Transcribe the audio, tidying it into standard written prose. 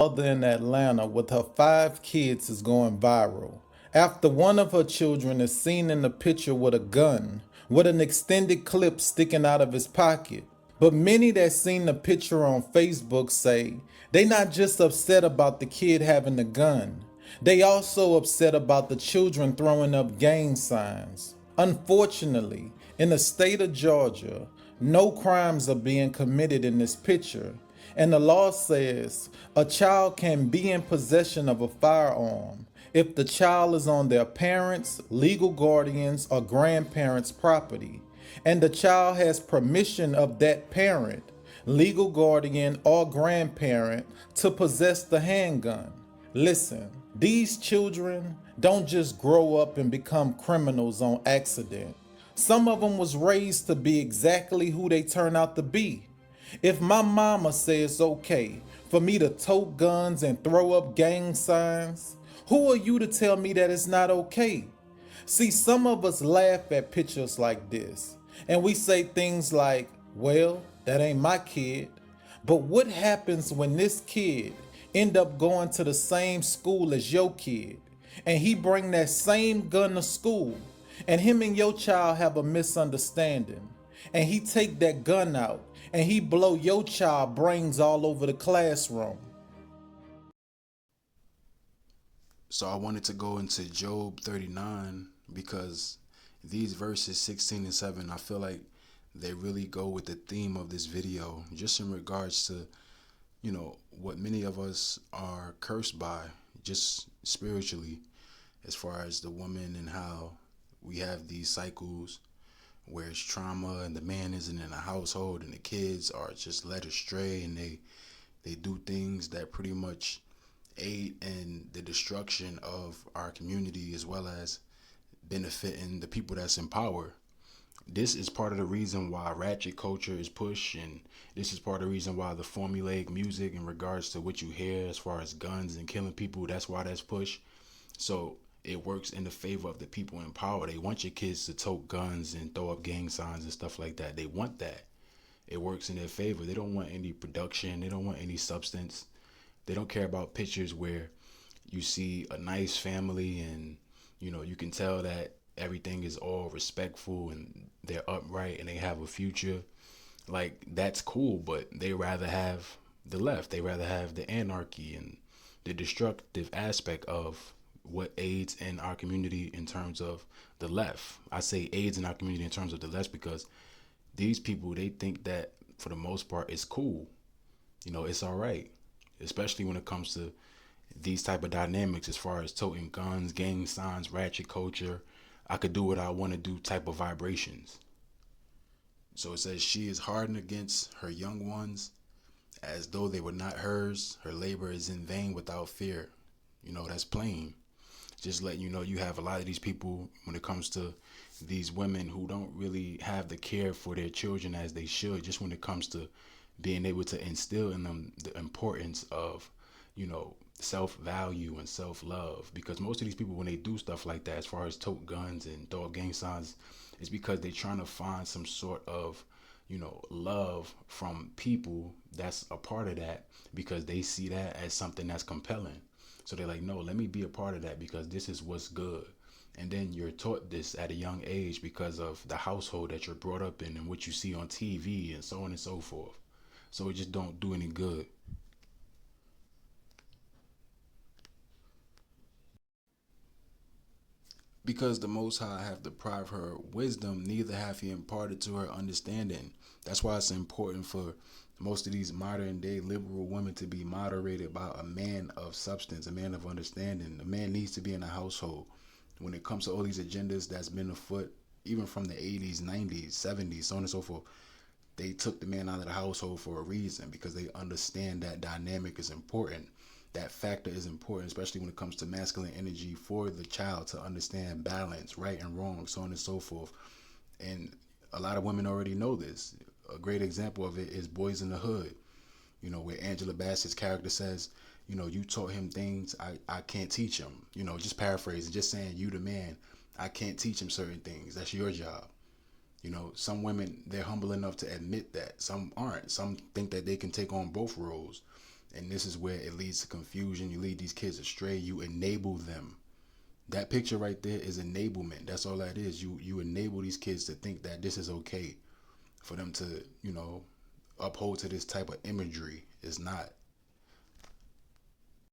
mother in Atlanta with her 5 kids is going viral after one of her children is seen in the picture with a gun with an extended clip sticking out of his pocket. But many that seen the picture on Facebook say they not just upset about the kid having the gun, they also upset about the children throwing up gang signs. Unfortunately, in the state of Georgia, no crimes are being committed in this picture, and the law says a child can be in possession of a firearm if the child is on their parents, legal guardians, or grandparents' property, and the child has permission of that parent, legal guardian, or grandparent to possess the handgun. Listen, these children don't just grow up and become criminals on accident. Some of them was raised to be exactly who they turn out to be. If my mama says it's okay for me to tote guns and throw up gang signs, who are you to tell me that it's not okay? See, some of us laugh at pictures like this, and we say things like, well, that ain't my kid. But what happens when this kid end up going to the same school as your kid, and he bring that same gun to school, and him and your child have a misunderstanding, and he take that gun out, and he blow your child brains all over the classroom? So I wanted to go into Job 39 because these verses 16 and 7, I feel like they really go with the theme of this video, just in regards to, what many of us are cursed by, just spiritually, as far as the woman and how we have these cycles where it's trauma and the man isn't in a household and the kids are just led astray and they do things that pretty much aid in the destruction of our community as well as benefiting the people that's in power. This is part of the reason why ratchet culture is pushed, and this is part of the reason why the formulaic music in regards to what you hear as far as guns and killing people, that's why that's pushed. So it works in the favor of the people in power. They want your kids to tote guns and throw up gang signs and stuff like that. They want that. It works in their favor. They don't want any production. They don't want any substance. They don't care about pictures where you see a nice family and you can tell that everything is all respectful and they're upright and they have a future. Like, that's cool, but they rather have the left. They rather have the anarchy and the destructive aspect of what aids in our community in terms of the left. I say aids in our community in terms of the left because these people, they think that for the most part it's cool. It's all right, especially when it comes to these type of dynamics as far as toting guns, gang signs, ratchet culture. I could do what I want to do type of vibrations. So it says she is hardened against her young ones as though they were not hers. Her labor is in vain without fear. That's plain. Just letting you know, you have a lot of these people when it comes to these women who don't really have the care for their children as they should, just when it comes to being able to instill in them the importance of, self-value and self-love. Because most of these people, when they do stuff like that, as far as tote guns and throw up gang signs, it's because they're trying to find some sort of, love from people that's a part of that, because they see that as something that's compelling. So they're like, no, let me be a part of that because this is what's good. And then you're taught this at a young age because of the household that you're brought up in and what you see on TV and so on and so forth. So it just don't do any good. Because the Most High have deprived her wisdom, neither hath he imparted to her understanding. That's why it's important for most of these modern day liberal women to be moderated by a man of substance, a man of understanding. A man needs to be in a household. When it comes to all these agendas that's been afoot, even from the 80s, 90s, 70s, so on and so forth, they took the man out of the household for a reason, because they understand that dynamic is important. That factor is important, especially when it comes to masculine energy, for the child to understand balance, right and wrong, so on and so forth. And a lot of women already know this. A great example of it is Boys in the Hood, where Angela Bassett's character says, you taught him things I can't teach him. Just paraphrasing, just saying, you the man, I can't teach him certain things. That's your job. Some women, they're humble enough to admit that. Some aren't. Some think that they can take on both roles. And this is where it leads to confusion. You lead these kids astray. You enable them. That picture right there is enablement. That's all that is. You enable these kids to think that this is okay for them to, uphold to this type of imagery. It's not.